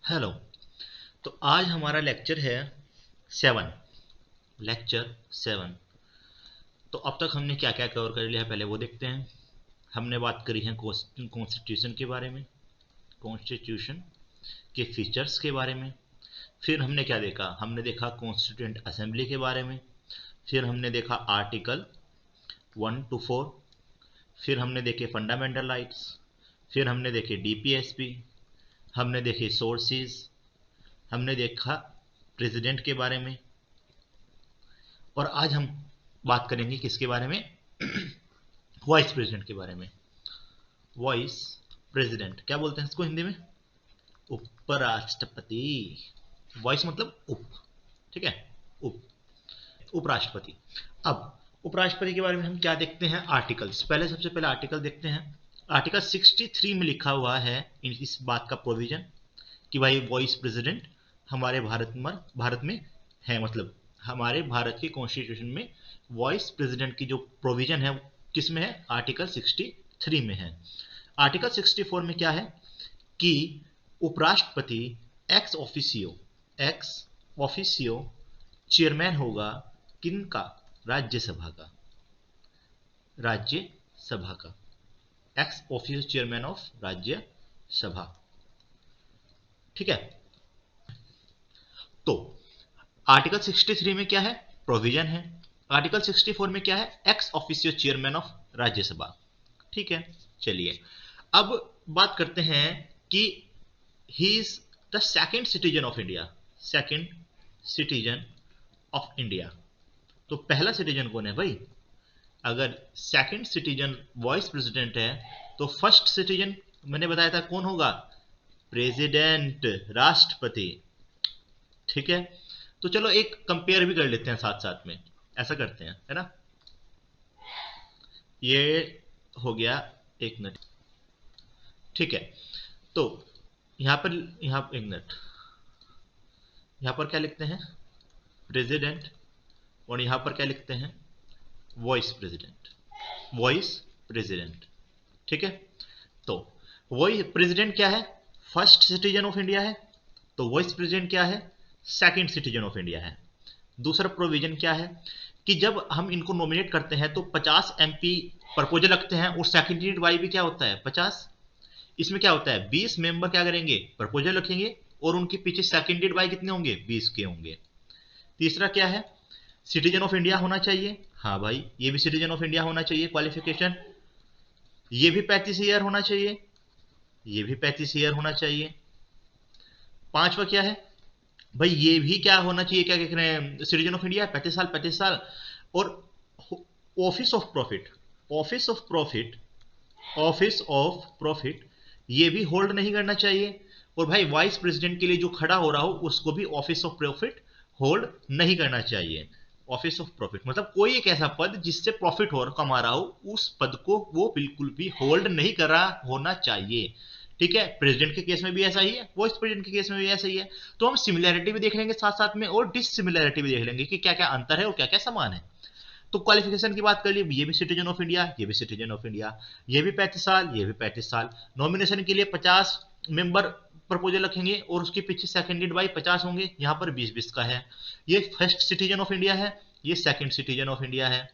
Hello. तो आज हमारा लेक्चर है 7। लेक्चर 7। तो अब तक हमने क्या क्या कवर कर लिया है पहले वो देखते हैं। हमने बात करी है कॉन्स्टिट्यूशन के बारे में, कॉन्स्टिट्यूशन के फीचर्स के बारे में। फिर हमने क्या देखा, हमने देखा कॉन्स्टिट्यूएंट असेंबली के बारे में। फिर हमने देखा आर्टिकल 1 to 4। फिर हमने देखे फंडामेंटल राइट्स। फिर हमने देखे डीपीएसपी। हमने देखे सोर्सेज। हमने देखा प्रेसिडेंट के बारे में। और आज हम बात करेंगे किसके बारे में? वाइस प्रेसिडेंट के बारे में। वाइस प्रेसिडेंट क्या बोलते हैं इसको हिंदी में? उपराष्ट्रपति। वाइस मतलब उप, ठीक है, उप, उपराष्ट्रपति। अब उपराष्ट्रपति के बारे में हम क्या देखते हैं? आर्टिकल्स। पहले सबसे पहले आर्टिकल देखते हैं। आर्टिकल 63 में लिखा हुआ है इस बात का प्रोविजन कि भाई वाइस प्रेसिडेंट हमारे भारत में है, मतलब हमारे भारत के कॉन्स्टिट्यूशन में वाइस प्रेसिडेंट की जो प्रोविजन है किस में है? आर्टिकल 63 में है। आर्टिकल 64 में क्या है कि उपराष्ट्रपति एक्स ऑफिसियो चेयरमैन होगा किनका? राज्यसभा का। राज्यसभा का ex officio chairman of Rajya Sabha, ठीक है। तो आर्टिकल 63 में क्या है? प्रोविजन है। आर्टिकल 64 में क्या है? Ex officio chairman of Rajya Sabha, ठीक है। चलिए अब बात करते हैं कि he is the second citizen of India. Second citizen of India. तो पहला सिटीजन कौन है भाई? अगर सेकंड सिटीजन वाइस प्रेसिडेंट है तो फर्स्ट सिटीजन मैंने बताया था कौन होगा? प्रेसिडेंट, राष्ट्रपति, ठीक है। तो चलो एक कंपेयर भी कर लेते हैं साथ साथ में, ऐसा करते हैं, है ना। ये हो गया, एक मिनट, ठीक है। तो यहां पर एक मिनट, यहां पर क्या लिखते हैं? प्रेसिडेंट। और यहां पर क्या लिखते हैं? Vice president. वॉइस प्रेसिडेंट, ठीक है। तो वही प्रेसिडेंट क्या है? फर्स्ट सिटीजन ऑफ इंडिया है। तो वॉइस प्रेसिडेंट क्या है? सेकंड सिटीजन ऑफ इंडिया है। दूसरा प्रोविजन क्या है कि जब हम इनको नॉमिनेट करते हैं तो 50 एमपी प्रपोजल रखते हैं और सेकेंडरी वाई भी क्या होता है? 50। इसमें क्या होता है? 20 मेंबर क्या करेंगे? प्रपोजल रखेंगे और उनके पीछे सेकेंडरी वाई कितने होंगे? 20 के होंगे। तीसरा क्या है? सिटीजन ऑफ इंडिया होना चाहिए। हाँ भाई, ये भी सिटीजन ऑफ इंडिया होना चाहिए क्वालिफिकेशन। ये भी 35 ईयर होना चाहिए। ये भी 35 ईयर होना चाहिए। पांचवा क्या है भाई? ये भी क्या होना चाहिए, क्या कह रहे हैं, सिटीजन ऑफ इंडिया, 35 साल, 35 साल। और office of profit, office of profit, office of profit ये भी होल्ड नहीं करना चाहिए। और भाई वाइस प्रेसिडेंट के लिए जो खड़ा हो रहा हो उसको भी ऑफिस ऑफ प्रॉफिट होल्ड नहीं करना चाहिए। ऑफिस ऑफ प्रॉफिट मतलब कोई एक ऐसा पद जिससे प्रॉफिट हो कमा रहा हो, उस पद को वो बिल्कुल भी होल्ड नहीं कर रहा होना चाहिए, ठीक है। प्रेसिडेंट के केस में भी ऐसा ही है, वाइस प्रेसिडेंट के केस में भी ऐसा ही है। तो हम सिमिलैरिटी भी देख लेंगे साथ साथ में और डिससिमिलैरिटी भी देख लेंगे कि क्या क्या अंतर है और क्या क्या समान है। तो क्वालिफिकेशन की बात कर ली, ये भी सिटीजन ऑफ इंडिया, ये भी सिटीजन ऑफ इंडिया, ये भी 35 साल, ये भी 35 साल। नॉमिनेशन के लिए 50 मेंबर प्रपोजल रखेंगे और उसके पीछे सेकेंडेड बाई 50 होंगे, यहां पर 20-20 का है। ये फर्स्ट सिटीजन ऑफ इंडिया है, ये सेकंड सिटीजन ऑफ इंडिया है।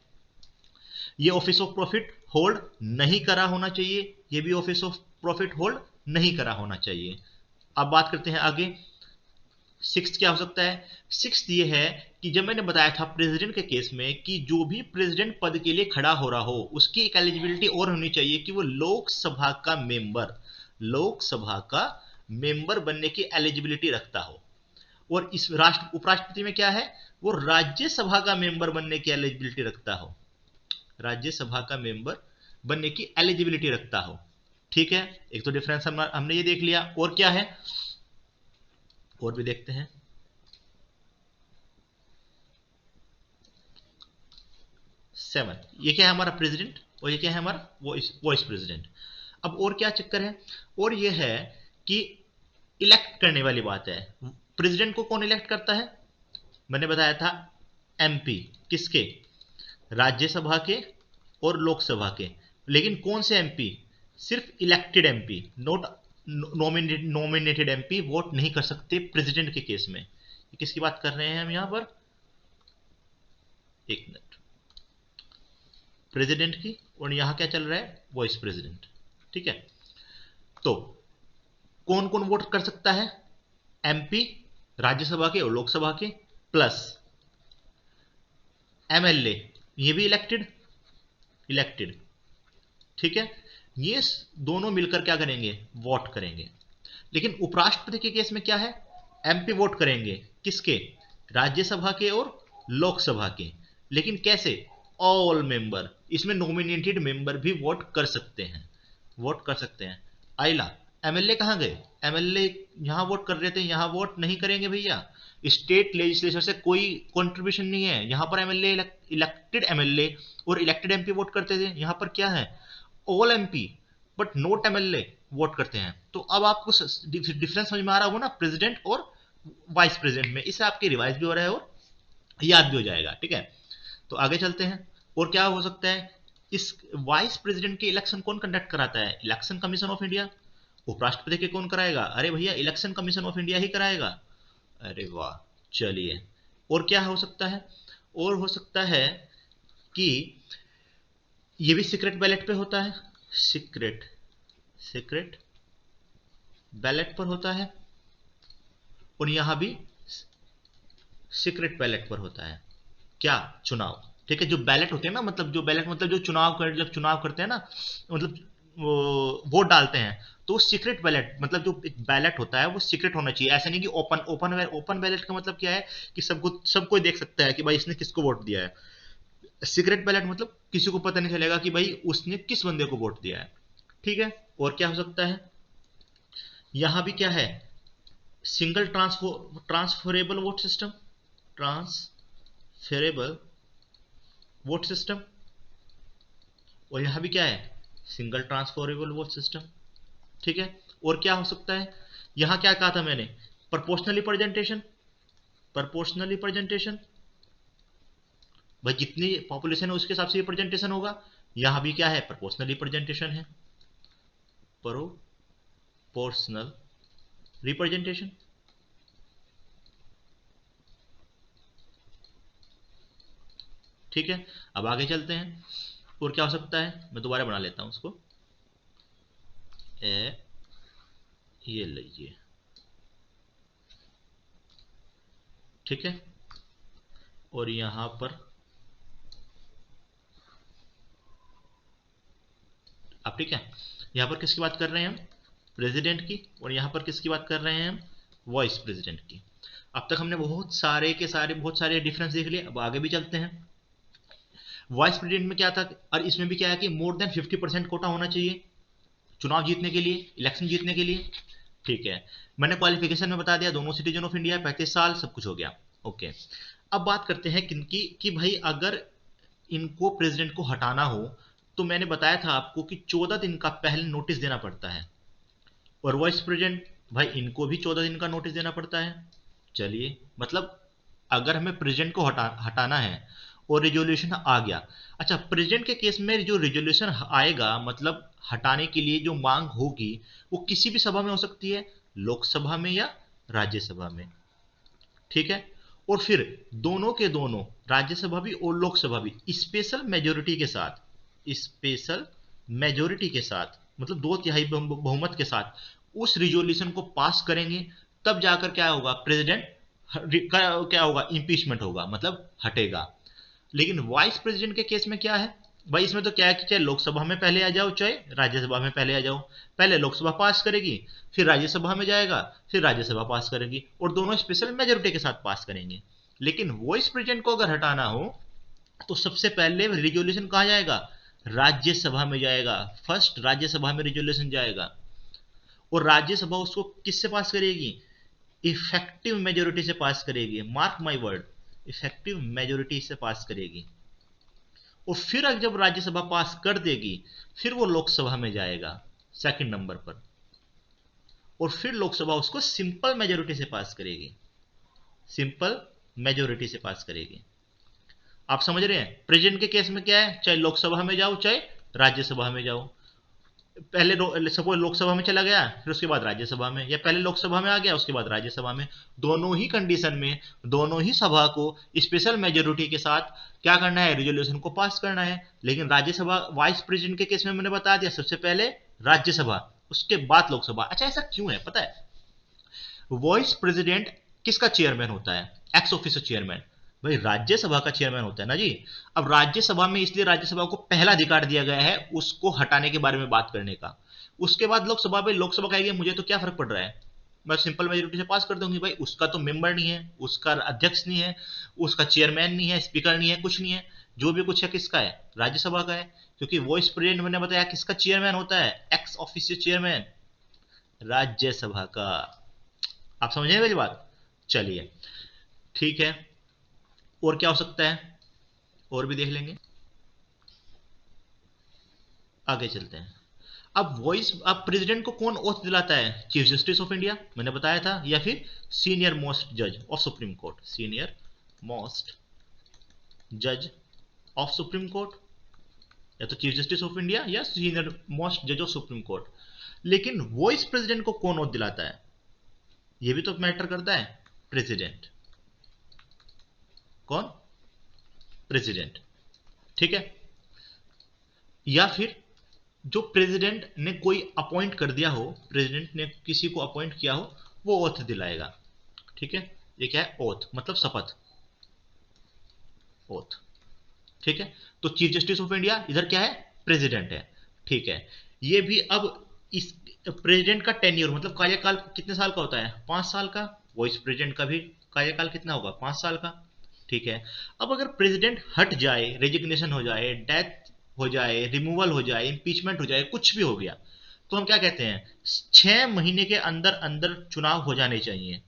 ये ऑफिस ऑफ प्रॉफिट होल्ड नहीं करा होना चाहिए, ये भी ऑफिस ऑफ प्रॉफिट होल्ड नहीं करा होना चाहिए। अब बात करते हैं आगे। सिक्स क्या हो सकता है? सिक्स ये है कि जब मैंने बताया था प्रेसिडेंट के केस में कि जो भी प्रेसिडेंट पद के लिए खड़ा हो रहा हो उसकी एक एलिजिबिलिटी और होनी चाहिए कि वो लोकसभा का मेंबर, लोकसभा का मेंबर बनने की एलिजिबिलिटी रखता हो। और इस राष्ट्र उपराष्ट्रपति में क्या है? वो राज्यसभा का मेंबर बनने की एलिजिबिलिटी रखता हो, राज्यसभा का मेंबर बनने की एलिजिबिलिटी रखता हो, ठीक है। एक तो डिफरेंस हमने ये देख लिया। और क्या है? और भी देखते हैं। 7 ये क्या है? हमारा प्रेसिडेंट। और ये क्या है? हमारा वॉइस प्रेसिडेंट। अब और क्या चक्कर है? और ये है कि इलेक्ट करने वाली बात है। प्रेसिडेंट को कौन इलेक्ट करता है? मैंने बताया था एमपी, किसके? राज्यसभा के और लोकसभा के। लेकिन कौन से एमपी? सिर्फ elected MP, not nominated MP vote नहीं कर सकते प्रेसिडेंट के केस में। किसकी बात कर रहे हैं हम यहां पर, एक मिनट, प्रेसिडेंट की, और यहां क्या चल रहा है, वाइस प्रेसिडेंट। ठीक है, तो कौन कौन वोट कर सकता है, एमपी राज्यसभा के और लोकसभा के, प्लस एमएलए, ये भी इलेक्टेड। ठीक है, ये दोनों मिलकर क्या करेंगे, वोट करेंगे। लेकिन उपराष्ट्रपति के केस में क्या है, एमपी वोट करेंगे, किसके, राज्यसभा के और लोकसभा के। लेकिन कैसे, ऑल मेंबर, इसमें नॉमिनेटेड मेंबर भी वोट कर सकते हैं, वोट कर सकते हैं। आइला, एमएलए कहां गए, एमएलए यहां वोट कर रहे थे, यहां वोट नहीं करेंगे भैया, स्टेट लेजिस्लेचर से कोई कंट्रीब्यूशन नहीं है। यहां पर एमएलए, इलेक्टेड एमएलए और इलेक्टेड एमपी वोट करते थे, यहां पर क्या है, all MP but note MLA vote करते हैं। तो अब आपको डिफरेंस समझ में आ रहा होगा ना, प्रेसिडेंट और वाइस प्रेसिडेंट में। इससे आपके रिवाइज भी हो रहा है और याद भी हो जाएगा। ठीक है, तो आगे चलते हैं। और क्या हो सकता है, इस वाइस प्रेसिडेंट के इलेक्शन कौन कंडक्ट कराता है, इलेक्शन कमीशन ऑफ इंडिया। उपराष्ट्रपति के कौन कराएगा, अरे भैया इलेक्शन कमीशन ऑफ इंडिया ही कराएगा। अरे वाह, चलिए। और क्या हो सकता है, और हो सकता है कि ये भी सीक्रेट बैलेट पे होता है, सीक्रेट बैलेट पर होता है, और यहां भी सीक्रेट बैलेट पर होता है। क्या, चुनाव। ठीक है, जो बैलेट होते हैं ना, मतलब जो बैलेट मतलब जो जब चुनाव करते हैं ना, मतलब वोट डालते हैं, तो सीक्रेट बैलेट, मतलब जो एक बैलेट होता है वो सीक्रेट होना चाहिए। ऐसा नहीं कि ओपन बैलेट का मतलब क्या है कि सब कोई देख सकता है कि भाई इसने किसको वोट दिया है। सीक्रेट बैलेट मतलब किसी को पता नहीं चलेगा कि भाई उसने किस बंदे को वोट दिया है। ठीक है, और क्या हो सकता है, यहां भी क्या है, single transferable vote system, transferable vote system, और यहां भी क्या है, सिंगल ट्रांसफरेबल वोट सिस्टम। ठीक है, और क्या हो सकता है, यहां क्या कहा था मैंने, प्रोपोर्शनल रिप्रेजेंटेशन, प्रोपोर्शनल रिप्रेजेंटेशन, भाई जितनी पॉपुलेशन है उसके हिसाब से रिप्रेजेंटेशन होगा। यहां भी क्या है, प्रोपोर्शनल रिप्रेजेंटेशन है, प्रोपोर्शनल रिप्रेजेंटेशन। ठीक है, अब आगे चलते हैं। और क्या हो सकता है, मैं दोबारा बना लेता हूं उसको, ये लीजिए। ठीक है, और यहां पर अब ठीक है, यहां पर किसकी बात कर रहे हैं हम, प्रेसिडेंट की, और यहां पर किसकी बात कर रहे हैं हम, वाइस प्रेसिडेंट की। अब तक हमने बहुत सारे डिफरेंस देख लिए। अब आगे भी चलते हैं। वाइस प्रेसिडेंट में क्या था, और इसमें भी क्या है कि मोर देन 50% कोटा होना चाहिए चुनाव जीतने के लिए, इलेक्शन जीतने के लिए। ठीक है, मैंने क्वालिफिकेशन में बता दिया, दोनों सिटीजन ऑफ इंडिया, 35 साल, सब कुछ हो गया। ओके, अब बात करते हैं किनकी, कि भाई अगर इनको प्रेसिडेंट को हटाना हो, तो मैंने बताया था आपको कि 14 दिन का पहले नोटिस देना पड़ता है। और वाइस प्रेसिडेंट, भाई इनको भी 14 दिन का नोटिस देना पड़ता है। चलिए, मतलब अगर हमें प्रेसिडेंट को हटाना है और रिजोल्यूशन आ गया, अच्छा प्रेसिडेंट के केस में जो रिजोल्यूशन आएगा, मतलब हटाने के लिए जो मांग होगी, वो किसी भी सभा में हो सकती है, लोकसभा में या राज्यसभा में। ठीक है, और फिर दोनों के दोनों, राज्यसभा भी और लोकसभा भी, स्पेशल मेजोरिटी के साथ, स्पेशल मेजोरिटी के साथ, मतलब 2/3 बहुमत के साथ उस रिजोल्यूशन को पास करेंगे। तब जाकर क्या होगा, प्रेसिडेंट क्या होगा, इंपीचमेंट होगा, मतलब हटेगा। लेकिन वाइस प्रेसिडेंट के केस में क्या है, भाई इसमें तो क्या है कि चाहे लोकसभा में पहले आ जाओ चाहे राज्यसभा में पहले आ जाओ, पहले लोकसभा पास करेगी, फिर राज्यसभा में जाएगा, फिर राज्यसभा पास करेगी, और दोनों स्पेशल मेजोरिटी के साथ पास करेंगे। लेकिन वाइस प्रेसिडेंट को अगर हटाना हो, तो सबसे पहले रिजोल्यूशन कहां जाएगा, राज्यसभा में जाएगा, फर्स्ट राज्यसभा में रिजोल्यूशन जाएगा। और राज्यसभा उसको किससे पास करेगी, इफेक्टिव मेजोरिटी से पास करेगी, mark my word, effective majority से पास करेगी। और फिर जब राज्यसभा पास कर देगी, फिर वो लोकसभा में जाएगा सेकंड नंबर पर, और फिर लोकसभा उसको सिंपल मेजोरिटी से पास करेगी, सिंपल मेजोरिटी से पास करेगी। आप समझ रहे हैं, प्रेसिडेंट के केस में क्या है, चाहे लोकसभा में जाओ चाहे राज्यसभा में जाओ, पहले सपोज लोकसभा में चला गया, फिर उसके बाद राज्यसभा में, या पहले लोकसभा में आ गया उसके बाद राज्यसभा में, दोनों ही कंडीशन में दोनों ही सभा को स्पेशल मेजोरिटी के साथ क्या करना है, रेजोल्यूशन को पास करना है। लेकिन राज्यसभा वाइस प्रेसिडेंट के केस में मैंने बता दिया, सबसे पहले राज्यसभा, उसके बाद लोकसभा। अच्छा, ऐसा क्यों है पता है? वाइस प्रेसिडेंट किसका चेयरमैन होता है? एक्स ऑफिशियो चेयरमैन, भाई राज्यसभा का चेयरमैन होता है ना जी। अब राज्यसभा में इसलिए राज्यसभा को पहला अधिकार दिया गया है उसको हटाने के बारे में बात करने का। उसके बाद लोकसभा पे, लोकसभा कहेगी मुझे तो क्या फर्क पड़ रहा है, मैं सिंपल मेजोरिटी से पास कर दूंगी। भाई उसका तो मेंबर नहीं है, उसका अध्यक्ष नहीं है, उसका चेयरमैन नहीं है, स्पीकर नहीं है, कुछ नहीं है, जो भी कुछ है किसका है, राज्यसभा का है। क्योंकि वाइस प्रेसिडेंट मैंने बताया किसका चेयरमैन होता है, एक्स ऑफिशियो चेयरमैन, राज्यसभा का। आप समझे मेरी बात? चलिए ठीक है, और क्या हो सकता है, और भी देख लेंगे, आगे चलते हैं। अब प्रेसिडेंट को कौन ओथ दिलाता है? चीफ जस्टिस ऑफ इंडिया, मैंने बताया था, या फिर सीनियर मोस्ट जज of supreme court, senior most जज ऑफ सुप्रीम कोर्ट, या तो चीफ जस्टिस ऑफ इंडिया या सीनियर मोस्ट जज ऑफ सुप्रीम कोर्ट। लेकिन वाइस प्रेसिडेंट को कौन ओथ दिलाता है? यह भी तो मैटर करता है। प्रेसिडेंट, कौन? प्रेसिडेंट, ठीक है। या फिर जो प्रेसिडेंट ने कोई अपॉइंट कर दिया हो, प्रेसिडेंट ने किसी को अपॉइंट किया हो, वो ओथ दिलाएगा, ठीक है। ये क्या है? ओथ, मतलब शपथ, ओथ, ठीक है। तो चीफ जस्टिस ऑफ इंडिया इधर क्या है? प्रेसिडेंट है, ठीक है। ये भी अब इस प्रेसिडेंट का टेन्योर मतलब कार्यकाल कितने साल का होता है? 5 साल का। वाइस प्रेसिडेंट का भी कार्यकाल कितना होगा? 5 साल का, ठीक है। अब अगर प्रेसिडेंट हट जाए, रेजिग्नेशन हो जाए, डेथ हो जाए, रिमूवल हो जाए, इंपीचमेंट हो जाए, कुछ भी हो गया, तो हम क्या कहते हैं? 6 महीने के अंदर अंदर चुनाव हो जाने चाहिए।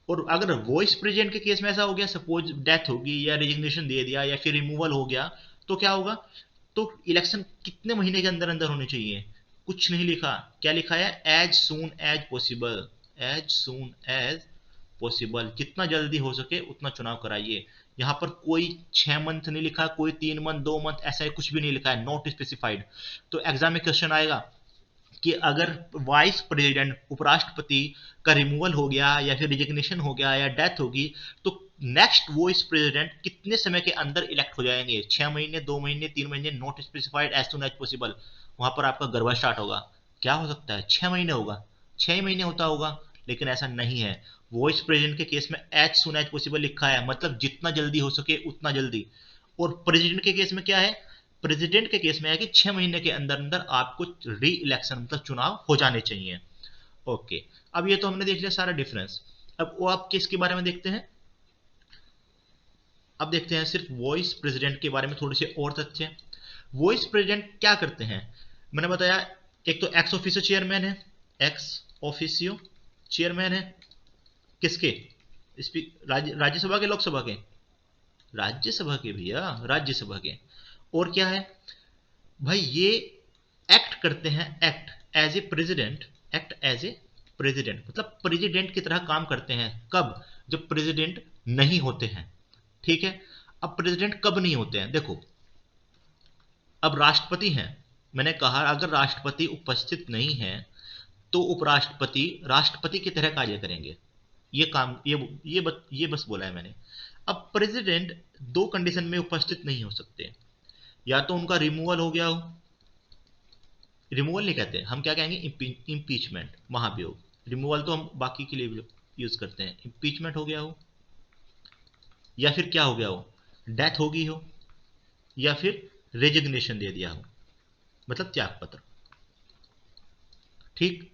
और अगर वाइस प्रेसिडेंट के केस में ऐसा हो गया, सपोज डेथ होगी या रेजिग्नेशन दे दिया या फिर रिमूवल हो गया, तो क्या होगा? तो इलेक्शन कितने महीने के अंदर अंदर होने चाहिए? कुछ नहीं लिखा। क्या लिखा है? As soon as possible, as soon as possible, जितना जल्दी हो सके उतना चुनाव कराइए। यहां पर कोई 6 मंथ नहीं लिखा, कोई 3 मंथ, 2 मंथ, ऐसा कुछ भी नहीं लिखा है, नॉट स्पेसिफाइड। तो एग्जाम में क्वेश्चन आएगा कि अगर वाइस प्रेसिडेंट, उपराष्ट्रपति का रिमूवल हो गया या फिर रिजिग्नेशन हो गया या डेथ होगी, तो नेक्स्ट वाइस प्रेसिडेंट कितने समय के अंदर इलेक्ट हो जाएंगे? 6 महीने, 2 महीने, 3 महीने, not specified, as soon as possible. वहां पर आपका गड़बड़ स्टार्ट होगा। क्या हो सकता है? 6 महीने होगा, 6 महीने होता होगा, लेकिन ऐसा नहीं है। वॉइस प्रेसिडेंट के केस में एज सुन एज पॉसिबल लिखा है, मतलब जितना जल्दी हो सके उतना जल्दी। और प्रेसिडेंट के केस में क्या है? प्रेसिडेंट के केस में है कि 6 महीने के अंदर अंदर आपको री इलेक्शन मतलब चुनाव हो जाने चाहिए। ओके, अब ये तो हमने देख लिया सारा डिफरेंस। अब वो आप किसके बारे में देखते हैं? अब देखते हैं सिर्फ वॉइस प्रेसिडेंट के बारे में थोड़े से और तथ्य। वॉइस प्रेसिडेंट क्या करते हैं? मैंने बताया, एक तो एक्स ऑफिसियो चेयरमैन है, एक्स ऑफिसियो चेयरमैन है किसके? राज्यसभा के, लोकसभा के? राज्यसभा के भैया, राज्यसभा के। और क्या है भाई? ये एक्ट करते हैं, act as a president, act as a president मतलब प्रेसिडेंट की तरह काम करते हैं। कब? जब प्रेसिडेंट नहीं होते हैं, ठीक है। अब प्रेसिडेंट कब नहीं होते हैं? देखो, अब राष्ट्रपति हैं, मैंने कहा अगर राष्ट्रपति उपस्थित नहीं है तो उपराष्ट्रपति राष्ट्रपति की तरह कार्य करेंगे। ये काम, ये बस बोला है मैंने। अब प्रेसिडेंट दो कंडीशन में उपस्थित नहीं हो सकते, या तो उनका रिमूवल हो गया हो, रिमूवल नहीं कहते, हम क्या कहेंगे? इम्पीचमेंट, महाभियोग। रिमूवल तो हम बाकी के लिए यूज करते हैं। इम्पीचमेंट हो गया हो, या फिर क्या हो गया हो? डेथ हो गई हो, या फिर रेजिग्नेशन दे दिया हो, मतलब त्याग पत्र, ठीक।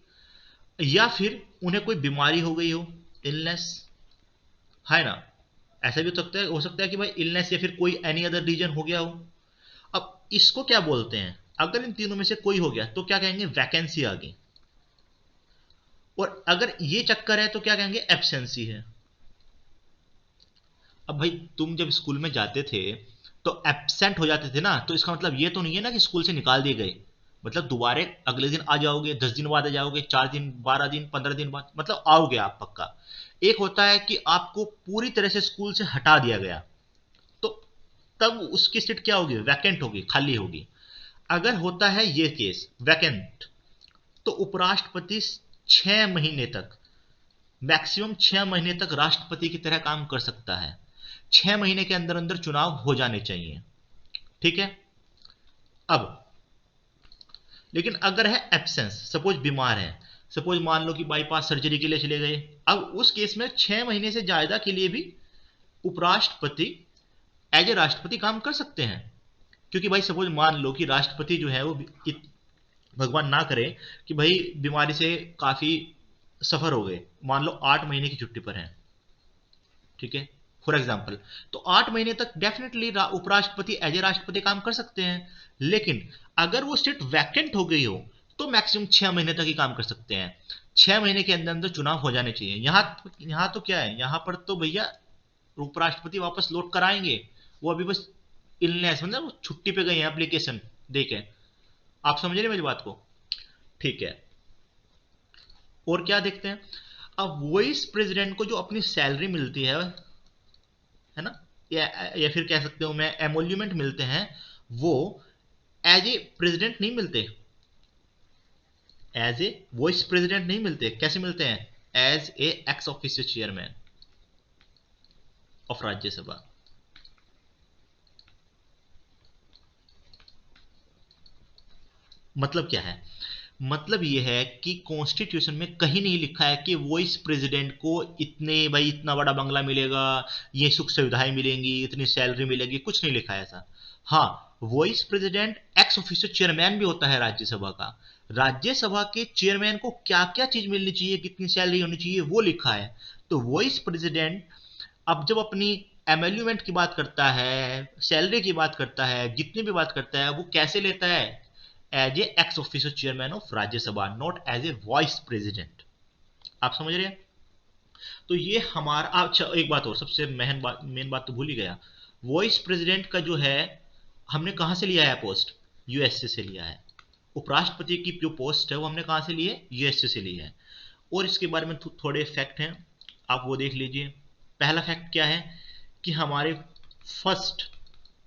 या फिर उन्हें कोई बीमारी हो गई हो, इलनेस, है ना। ऐसा भी हो सकता है कि भाई इलनेस या फिर कोई एनी अदर रीजन हो गया हो। अब इसको क्या बोलते हैं? अगर इन तीनों में से कोई हो गया तो क्या कहेंगे? वैकेंसी आ गई। और अगर ये चक्कर है तो क्या कहेंगे? एब्सेंसी है। अब भाई तुम जब स्कूल में जाते थे तो एब्सेंट हो जाते थे ना, तो इसका मतलब ये तो नहीं है ना कि स्कूल से निकाल दिए गए, मतलब दोबारा अगले दिन आ जाओगे, 10 दिन बाद आ जाओगे, 4 दिन, 12 दिन, 15 दिन बाद, मतलब आओगे आप पक्का। एक होता है कि आपको पूरी तरह से स्कूल से हटा दिया गया, तो तब उसकी सीट क्या होगी? वैकेंट होगी, खाली होगी। अगर होता है ये केस वैकेंट, तो उपराष्ट्रपति 6 महीने तक, मैक्सिमम 6 महीने तक राष्ट्रपति की तरह काम कर सकता है। 6 महीने के अंदर अंदर चुनाव हो जाने चाहिए, ठीक है। अब लेकिन अगर है एब्सेंस, सपोज बीमार है, सपोज मान लो कि बाईपास सर्जरी के लिए चले गए, अब उस केस में 6 महीने से ज्यादा के लिए भी उपराष्ट्रपति एज ए राष्ट्रपति काम कर सकते हैं। क्योंकि भाई सपोज मान लो कि राष्ट्रपति जो है वो भगवान ना करे कि भाई बीमारी से काफी सफर हो गए, मान लो 8 महीने की छुट्टी पर है, ठीक है, फॉर एग्जाम्पल, तो 8 महीने तक डेफिनेटली उपराष्ट्रपति एज ए राष्ट्रपति काम कर सकते हैं। लेकिन अगर वो सीट वैकेंट हो गई हो तो मैक्सिमम 6 महीने तक ही काम कर सकते हैं। 6 महीने के अंदर अंदर चुनाव हो जाने चाहिए। यहाँ तो क्या है, यहाँ पर तो भैया उपराष्ट्रपति वापस लौट कर आएंगे, वो अभी बस इलनेस मतलब छुट्टी पे गए हैं एप्लीकेशन देके। आप समझ रहे मेरी बात को, ठीक है। और क्या देखते हैं, अब वाइस प्रेसिडेंट को जो अपनी सैलरी मिलती है ना, या फिर कह सकते हो मैं एमोल्यूमेंट मिलते हैं, वो एज ए प्रेसिडेंट नहीं मिलते, एज ए वाइस प्रेसिडेंट नहीं मिलते। कैसे मिलते हैं, as a ex officio chairman of Rajya Sabha. मतलब क्या है, मतलब यह है कि कॉन्स्टिट्यूशन में कहीं नहीं लिखा है कि वाइस प्रेसिडेंट को इतने भाई इतना बड़ा बंगला मिलेगा, ये सुख सुविधाएं मिलेंगी, इतनी सैलरी मिलेगी, कुछ नहीं लिखा है ऐसा। हाँ, vice president x officio chairman भी होता है राज्यसभा का। राज्यसभा के चेयरमैन को क्या क्या चीज मिलनी चाहिए, कितनी सैलरी होनी चाहिए, वो लिखा है। तो वाइस प्रेसिडेंट अब जब अपनी एमेल्यूमेंट की बात करता है, सैलरी की बात करता है, जितनी भी बात करता है, वो कैसे लेता है, as a ex officio chairman of Rajya Sabha, not as a vice president. आप समझ रहे हैं। तो ये हमारा, अच्छा एक बात और, सबसे मेन बात तो भूल ही गया, वाइस प्रेसिडेंट का जो है हमने कहां से लिया है पोस्ट, यूएसए से लिया है। उपराष्ट्रपति की जो पोस्ट है वो हमने कहां से ली है, यूएसए से ली है। और इसके बारे में थोड़े फैक्ट हैं, आप वो देख लीजिए। पहला फैक्ट क्या है कि हमारे first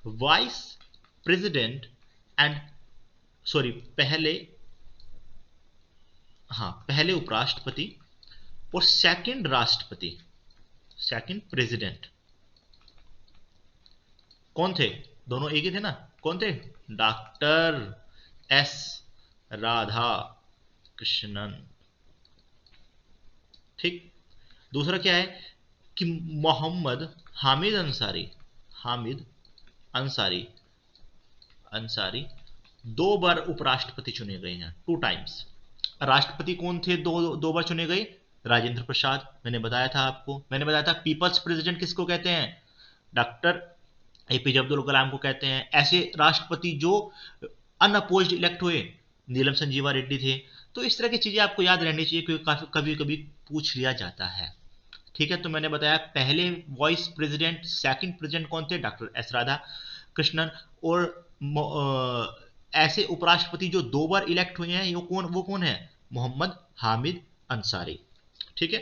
vice president and sorry पहले उपराष्ट्रपति और सेकंड राष्ट्रपति, सेकंड प्रेसिडेंट कौन थे, दोनों एक ही थे ना, कौन थे, डॉक्टर एस राधा कृष्णन, ठीक। दूसरा क्या है कि मोहम्मद हामिद अंसारी, हामिद अंसारी, अंसारी 2 बार उपराष्ट्रपति चुने गए हैं, 2 टाइम्स। राष्ट्रपति कौन थे, 2 बार चुने गए, राजेंद्र प्रसाद, मैंने बताया था आपको, मैंने बताया था पीपल्स प्रेसिडेंट किसको कहते हैं, डॉक्टर एपीजे अब्दुल कलाम को कहते हैं। ऐसे राष्ट्रपति जो अनअपोज्ड इलेक्ट हुए, नीलम संजीवा रेड्डी थे। तो इस तरह की चीजें आपको याद रहनी चाहिए क्योंकि कभी कभी पूछ लिया जाता है, ठीक है। तो मैंने बताया पहले वाइस प्रेसिडेंट सेकंड प्रेसिडेंट कौन थे, डॉक्टर एस राधा कृष्णन। और ऐसे उपराष्ट्रपति जो 2 बार इलेक्ट हुए हैं वो कौन है, मोहम्मद हामिद अंसारी, ठीक है।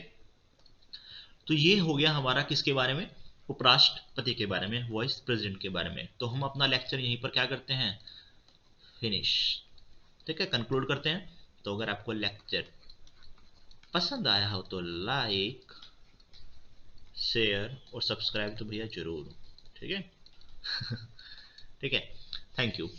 तो ये हो गया हमारा किसके बारे में, उपराष्ट्रपति के बारे में, वाइस प्रेसिडेंट के बारे में। तो हम अपना लेक्चर यहीं पर क्या करते हैं, फिनिश, ठीक है, कंक्लूड करते हैं। तो अगर आपको लेक्चर पसंद आया हो तो लाइक शेयर और सब्सक्राइब तो भैया जरूर, ठीक है। ठीक है, थैंक यू।